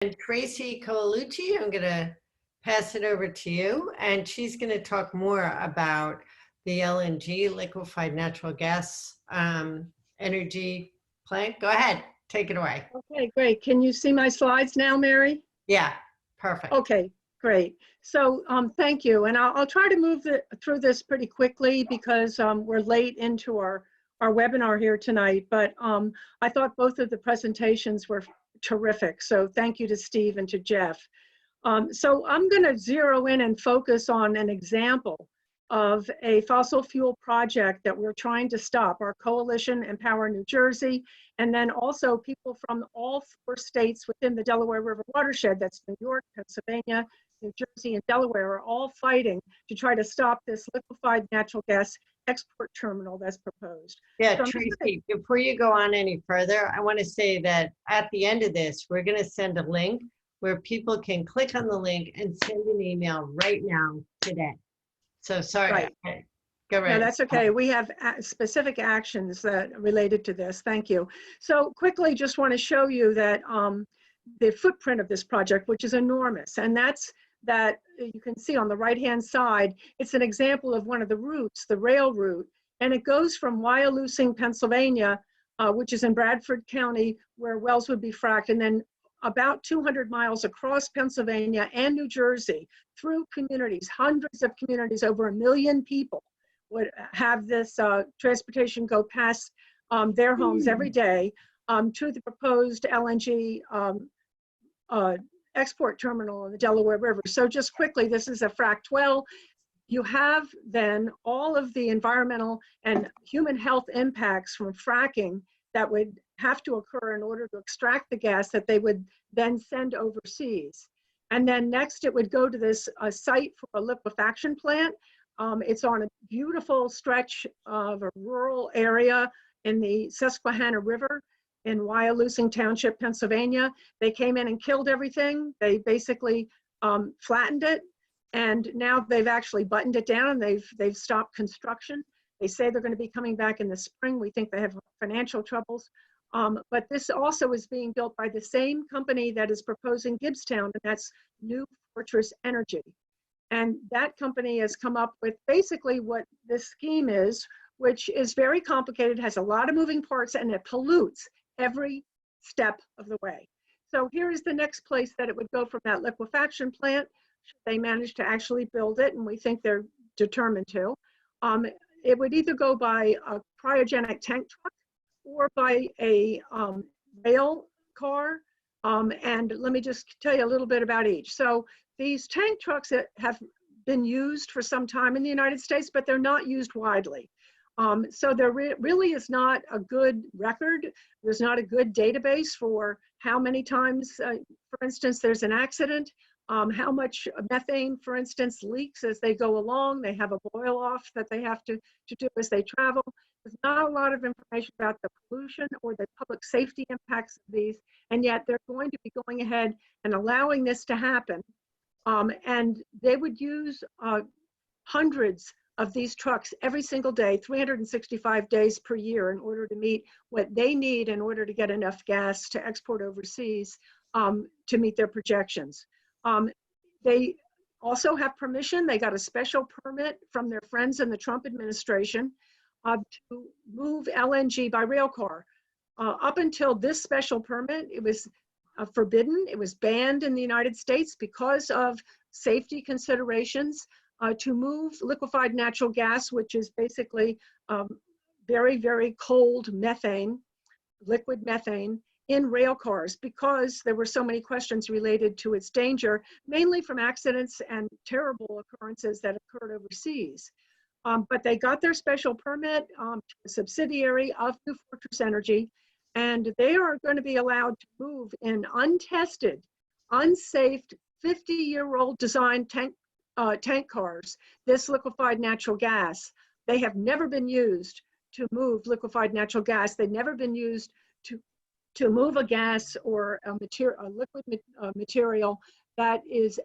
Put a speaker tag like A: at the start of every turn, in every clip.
A: And Tracy Colucci, I'm going to pass it over to you, and she's going to talk more about the LNG, liquefied natural gas energy plant. Go ahead, take it away.
B: Okay, great. Can you see my slides now, Mary?
A: Yeah, perfect.
B: Okay, great. So thank you. And I'll try to move through this pretty quickly because we're late into our webinar here tonight. But I thought both of the presentations were terrific. So thank you to Steve and to Jeff. So I'm going to zero in and focus on an example of a fossil fuel project that we're trying to stop, our coalition Empower New Jersey, and then also people from all 4 states within the Delaware River watershed, that's New York, Pennsylvania, New Jersey, and Delaware, are all fighting to try to stop this liquefied natural gas export terminal that's proposed.
A: Yeah,
B: So
A: Tracy, before you go on any further, I want to say that at the end of this, we're going to send a link where people can click on the link and send an email right now today. So sorry,
B: right.
A: okay. Go right.
B: No, that's okay. We have specific actions that related to this. Thank you. So quickly, just want to show you that the footprint of this project, which is enormous, and that's that you can see on the right-hand side. It's an example of one of the routes, the rail route, and it goes from Wyalusing, Pennsylvania, which is in Bradford County, where wells would be fracked, and then about 200 miles across Pennsylvania and New Jersey through communities, hundreds of communities, over 1 million people would have this transportation go past their homes every day to the proposed LNG export terminal in the Delaware River. So just quickly, this is a fracked well. You have then all of the environmental and human health impacts from fracking that would have to occur in order to extract the gas that they would then send overseas. And then next it would go to this site for a liquefaction plant. It's on a beautiful stretch of a rural area in the Susquehanna River in Wyalusing Township, Pennsylvania. They came in and killed everything. They basically flattened it, and now they've actually buttoned it down. They've stopped construction. They say they're going to be coming back in the spring. We think they have financial troubles. But this also is being built by the same company that is proposing Gibbstown, and that's New Fortress Energy. And that company has come up with basically what this scheme is, which is very complicated, has a lot of moving parts, and it pollutes every step of the way. So here is the next place that it would go from that liquefaction plant, should they manage to actually build it, and we think they're determined to. It would either go by a cryogenic tank truck or by a rail car. And let me just tell you a little bit about each. So these tank trucks that have been used for some time in the United States, but they're not used widely. So there really is not a good record. There's not a good database for how many times, for instance, there's an accident, how much methane, for instance, leaks as they go along. They have a boil off that they have to do as they travel. There's not a lot of information about the pollution or the public safety impacts of these, and yet they're going to be going ahead and allowing this to happen. And they would use hundreds of these trucks every single day, 365 days per year, in order to meet what they need in order to get enough gas to export overseas to meet their projections. They also have permission. They got a special permit from their friends in the Trump administration to move LNG by rail car. Up until this special permit, it was forbidden. It was banned in the United States because of safety considerations to move liquefied natural gas, which is basically very, very cold methane, liquid methane, in rail cars, because there were so many questions related to its danger, mainly from accidents and terrible occurrences that occurred overseas. But they got their special permit to a subsidiary of New Fortress Energy, and they are going to be allowed to move in untested, unsafe, 50-year-old design tank cars, this liquefied natural gas. They have never been used to move liquefied natural gas. They've never been used to move a gas or a liquid material that is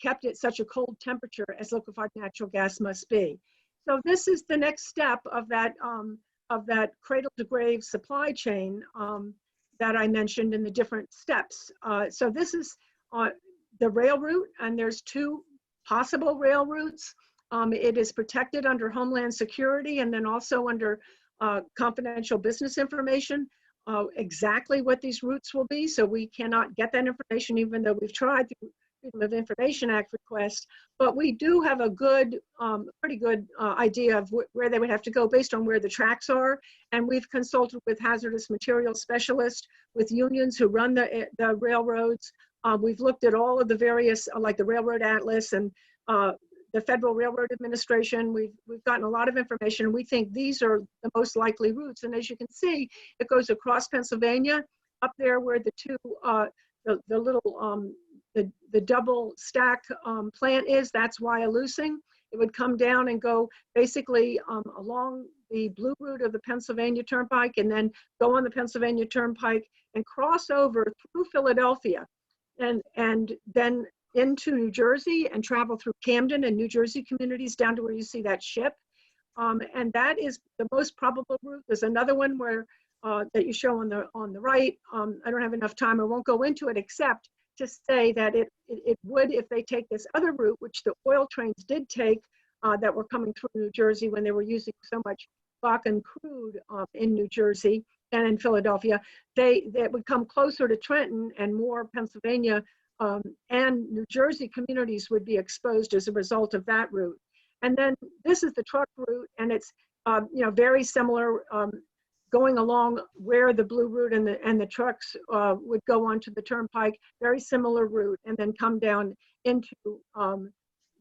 B: kept at such a cold temperature as liquefied natural gas must be. So this is the next step of that cradle to grave supply chain that I mentioned in the different steps. So this is the rail route, and there's two possible rail routes. It is protected under Homeland Security and then also under confidential business information, exactly what these routes will be. So we cannot get that information, even though we've tried through Freedom of Information Act requests. But we do have a good, pretty good idea of where they would have to go based on where the tracks are. And we've consulted with hazardous materials specialists, with unions who run the railroads. We've looked at all of the various, like the Railroad Atlas and the Federal Railroad Administration. We've gotten a lot of information, and we think these are the most likely routes. And as you can see, it goes across Pennsylvania, up there where the two, the little, the double stack plant is, that's Wyalusing. It would come down and go basically along the blue route of the Pennsylvania Turnpike, and then go on the Pennsylvania Turnpike and cross over through Philadelphia, and then into New Jersey and travel through Camden and New Jersey communities down to where you see that ship. And that is the most probable route. There's another one where that you show on the right. I don't have enough time. I won't go into it, except to say that it would, if they take this other route, which the oil trains did take, that were coming through New Jersey when they were using so much Bakken crude in New Jersey and in Philadelphia, they would come closer to Trenton, and more Pennsylvania and New Jersey communities would be exposed as a result of that route. And then this is the truck route, and it's very similar, going along where the blue route and the trucks would go onto the turnpike, very similar route, and then come down into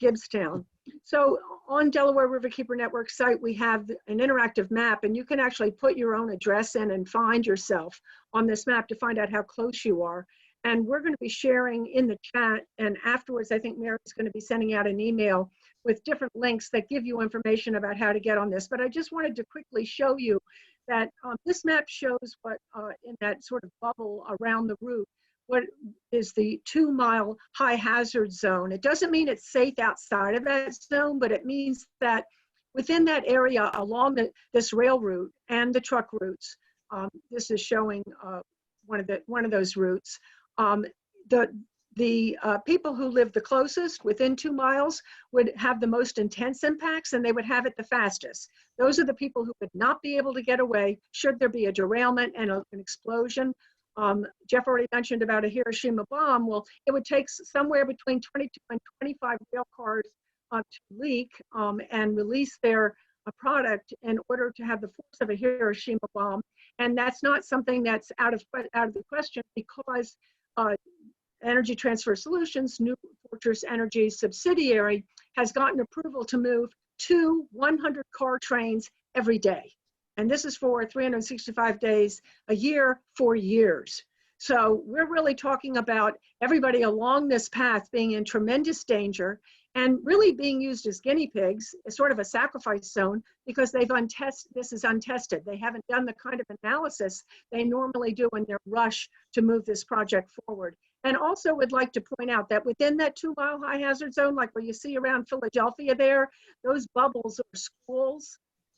B: Gibbstown. So on Delaware Riverkeeper Network site, we have an interactive map, and you can actually put your own address in and find yourself on this map to find out how close you are. And we're going to be sharing in the chat, and afterwards, I think Mary's going to be sending out an email with different links that give you information about how to get on this. But I just wanted to quickly show you that this map shows what, in that sort of bubble around the route, what is the 2-mile high hazard zone. It doesn't mean it's safe outside of that zone, but it means that within that area along this rail route and the truck routes, this is showing one of those routes. The people who live the closest, within 2 miles, would have the most intense impacts, and they would have it the fastest. Those are the people who would not be able to get away should there be a derailment and an explosion. Jeff already mentioned about a Hiroshima bomb. Well, it would take somewhere between 22 and 25 rail cars to leak and release their product in order to have the force of a Hiroshima bomb. And that's not something that's out of the question, because Energy Transfer Solutions, New Fortress Energy subsidiary, has gotten approval to move 2 100-car trains every day. And this is for 365 days a year for years. So we're really talking about everybody along this path being in tremendous danger and really being used as guinea pigs, as sort of a sacrifice zone, because this is untested. They haven't done the kind of analysis they normally do in their rush to move this project forward. And also would like to point out that within that 2-mile high hazard zone, like where you see around Philadelphia there, those bubbles are schools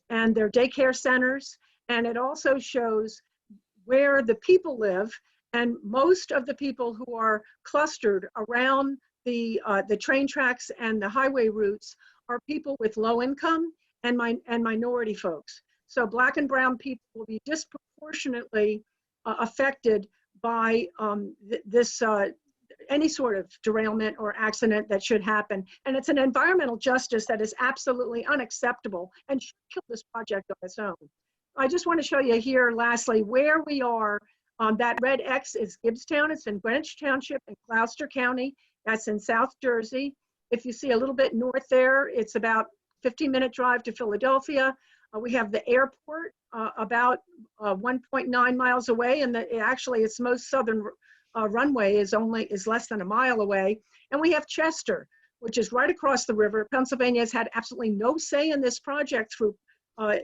B: and their daycare centers. And it also shows where the people live. And most of the people who are clustered around the train tracks and the highway routes are people with low income and minority folks. So Black and brown people will be disproportionately affected by any sort of derailment or accident that should happen. And it's an environmental justice that is absolutely unacceptable and should kill this project on its own. I just want to show you here, lastly, where we are. That red X is Gibbstown. It's in Greenwich Township in Gloucester County. That's in South Jersey. If you see a little bit north there, it's about 15-minute drive to Philadelphia. We have the airport about 1.9 miles away, and actually its most southern runway is less than a mile away. And we have Chester, which is right across the river. Pennsylvania has had absolutely no say in this project through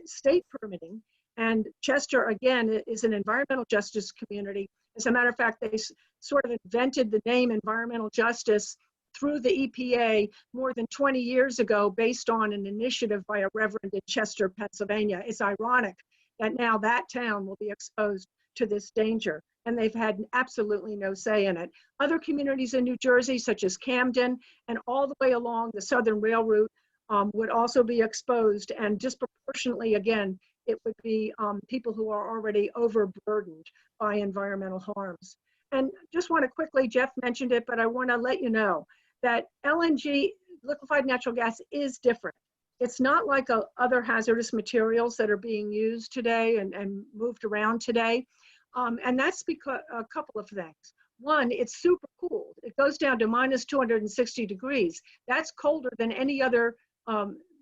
B: state permitting. And Chester, again, is an environmental justice community. As a matter of fact, they sort of invented the name environmental justice through the EPA more than 20 years ago, based on an initiative by a reverend in Chester, Pennsylvania. It's ironic that now that town will be exposed to this danger, and they've had absolutely no say in it. Other communities in New Jersey, such as Camden and all the way along the Southern Rail Route, would also be exposed, and disproportionately, again, it would be people who are already overburdened by environmental harms. And just want to quickly, Jeff mentioned it, but I want to let you know that LNG, liquefied natural gas, is different. It's not like other hazardous materials that are being used today and moved around today. And that's because a couple of things. One, it's super cooled. It goes down to minus 260 degrees. That's colder than any other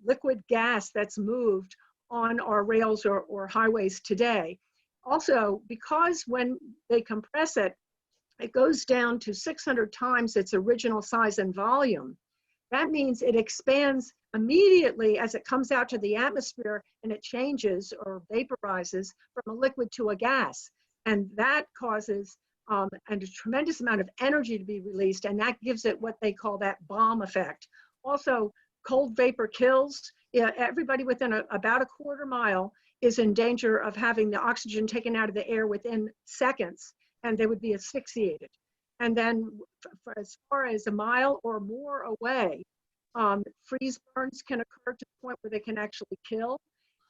B: liquid gas that's moved on our rails or highways today. Also, because when they compress it, it goes down to 600 times its original size and volume. That means it expands immediately as it comes out to the atmosphere, and it changes or vaporizes from a liquid to a gas. And that causes a tremendous amount of energy to be released, and that gives it what they call that bomb effect. Also, cold vapor kills. Everybody within about a quarter mile is in danger of having the oxygen taken out of the air within seconds, and they would be asphyxiated. And then for as far as a mile or more away, freeze burns can occur to the point where they can actually kill.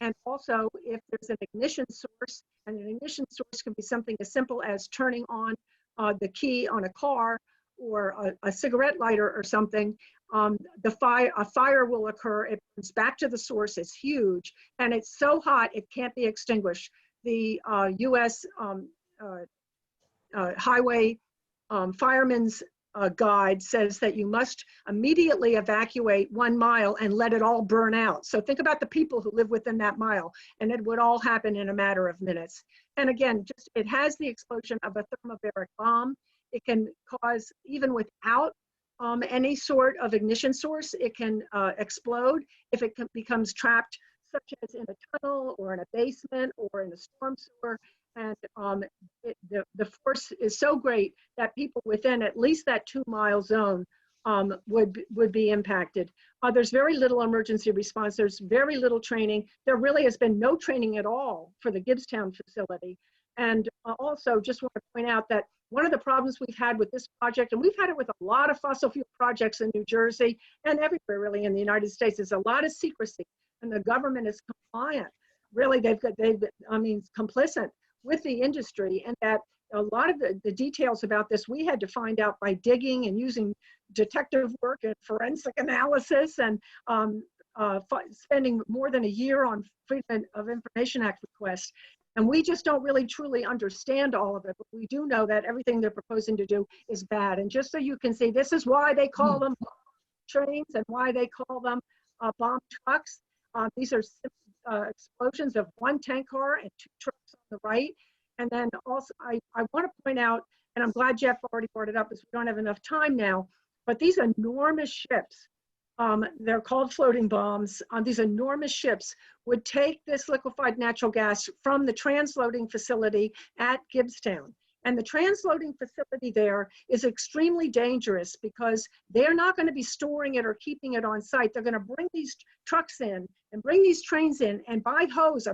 B: And also, if there's an ignition source, and an ignition source can be something as simple as turning on the key on a car or a cigarette lighter or something, a fire will occur. It burns back to the source. It's huge, and it's so hot it can't be extinguished. The U.S. Highway Fireman's Guide says that you must immediately evacuate 1 mile and let it all burn out. So think about the people who live within that mile, and it would all happen in a matter of minutes. And again, it has the explosion of a thermobaric bomb. It can cause, even without any sort of ignition source, it can explode if it becomes trapped, such as in a tunnel or in a basement or in a storm sewer. And the force is so great that people within at least that 2 mile zone would be impacted. There's very little emergency response. There's very little training. There really has been no training at all for the Gibbstown facility. And also just want to point out that one of the problems we've had with this project, and we've had it with a lot of fossil fuel projects in New Jersey and everywhere really in the United States, is a lot of secrecy, and the government is compliant. Really, they've complicit with the industry, and that a lot of the details about this we had to find out by digging and using detective work and forensic analysis, and spending more than a year on Freedom of Information Act requests. And we just don't really truly understand all of it, but we do know that everything they're proposing to do is bad. And just so you can see, this is why they call them trains and why they call them bomb trucks. These are explosions of 1 tank car and 2 trucks on the right. And then also, I want to point out, and I'm glad Jeff already brought it up because we don't have enough time now, but these enormous ships, they're called floating bombs. These enormous ships would take this liquefied natural gas from the transloading facility at Gibbstown. And the transloading facility there is extremely dangerous because they're not going to be storing it or keeping it on site. They're going to bring these trucks in and bring these trains in and by hose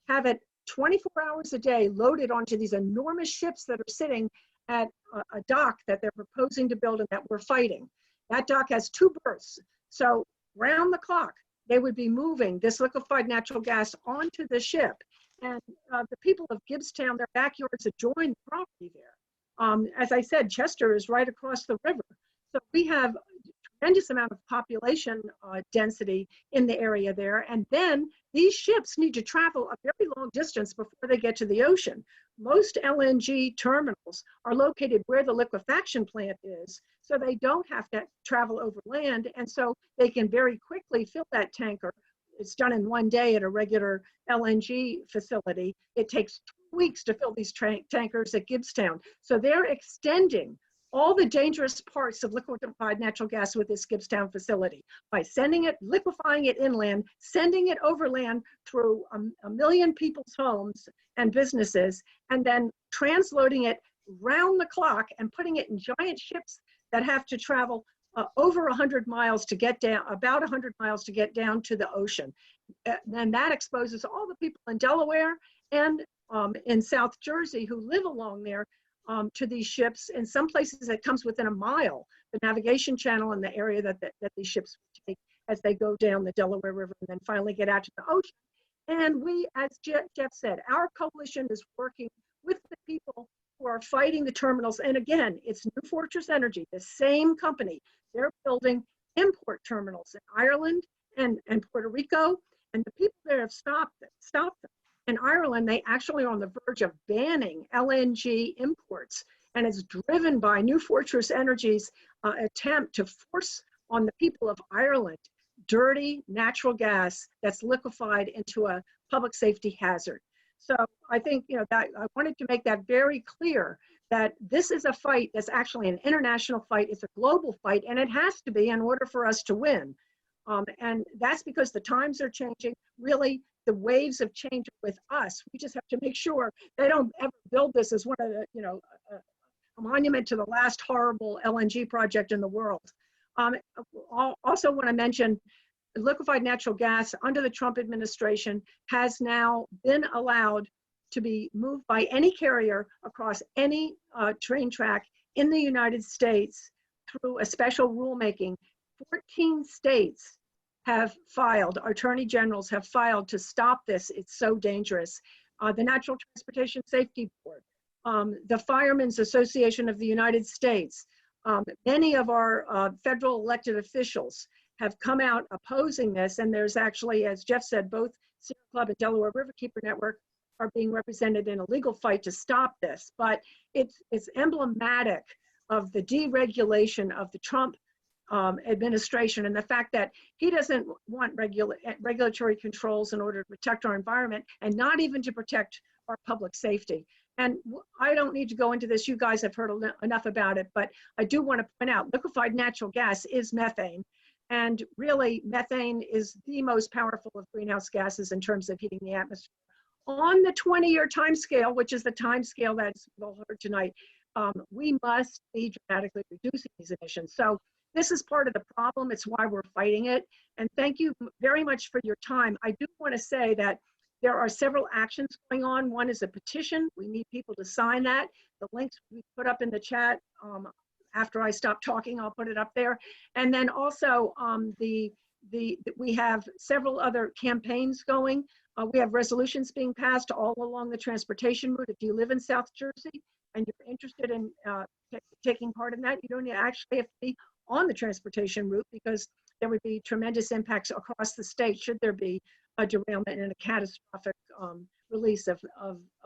B: have it 24 hours a day loaded onto these enormous ships that are sitting at a dock that they're proposing to build and that we're fighting. That dock has 2 berths. So round the clock, they would be moving this liquefied natural gas onto the ship. And the people of Gibbstown, their backyards adjoin the property there. As I said, Chester is right across the river. So we have a tremendous amount of population density in the area there. And then these ships need to travel a very long distance before they get to the ocean. Most LNG terminals are located where the liquefaction plant is, so they don't have to travel over land, and so they can very quickly fill that tanker. It's done in 1 day at a regular LNG facility. It takes 2 weeks to fill these tankers at Gibbstown. So they're extending all the dangerous parts of liquefied natural gas with this Gibbstown facility by sending it, liquefying it inland, sending it overland through a million people's homes and businesses, and then transloading it round the clock and putting it in giant ships that have to travel over 100 miles to get down, about 100 miles to get down to the ocean. And that exposes all the people in Delaware and in South Jersey who live along there to these ships. In some places it comes within a mile, the navigation channel in the area that these ships take as they go down the Delaware River and then finally get out to the ocean. And we, as Jeff said, our coalition is working with the people who are fighting the terminals. And again, it's New Fortress Energy, the same company. They're building import terminals in Ireland and Puerto Rico. And the people there have stopped them. In Ireland, they actually are on the verge of banning LNG imports. And it's driven by New Fortress Energy's attempt to force on the people of Ireland dirty natural gas that's liquefied into a public safety hazard. So I think, you know, that I wanted to make that very clear that this is a fight that's actually an international fight. It's a global fight, and it has to be in order for us to win. And that's because the times are changing. Really, the waves of change with us. We just have to make sure they don't ever build this as one of the, you know, a monument to the last horrible LNG project in the world. Also want to mention liquefied natural gas under the Trump administration has now been allowed to be moved by any carrier across any train track in the United States through a special rulemaking. 14 states have filed, attorney generals have filed to stop this. It's so dangerous. The Natural Transportation Safety Board, the Firemen's Association of the United States, many of our federal elected officials have come out opposing this, and there's actually, as Jeff said, both Sierra Club and Delaware Riverkeeper Network are being represented in a legal fight to stop this. But it's emblematic of the deregulation of the Trump administration and the fact that he doesn't want regulatory controls in order to protect our environment and not even to protect our public safety. And I don't need to go into this. You guys have heard enough about it, but I do want to point out liquefied natural gas is methane. And really, methane is the most powerful of greenhouse gases in terms of heating the atmosphere. On the 20-year time scale, which is the time scale that's we'll heard tonight, we must be dramatically reducing these emissions. So this is part of the problem. It's why we're fighting it. And thank you very much for your time. I do want to say that there are several actions going on. One is a petition. We need people to sign that. The links we put up in the chat. After I stop talking, I'll put it up there. And then also we have several other campaigns going. We have resolutions being passed all along the transportation route. If you live in South Jersey and you're interested in taking part in that, you don't actually have to be on the transportation route because there would be tremendous impacts across the state should there be a derailment and a catastrophic release of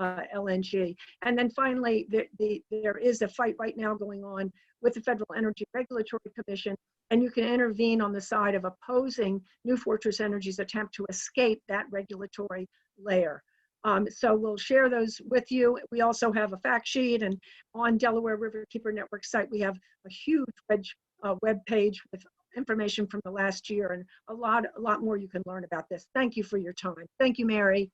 B: LNG. And then finally, there is a fight right now going on with the Federal Energy Regulatory Commission, and you can intervene on the side of opposing New Fortress Energy's attempt to escape that regulatory layer. So we'll share those with you. We also have a fact sheet, and on Delaware Riverkeeper Network site, we have a huge web page with information from the last year and a lot more you can learn about this. Thank you for your time. Thank you, Mary.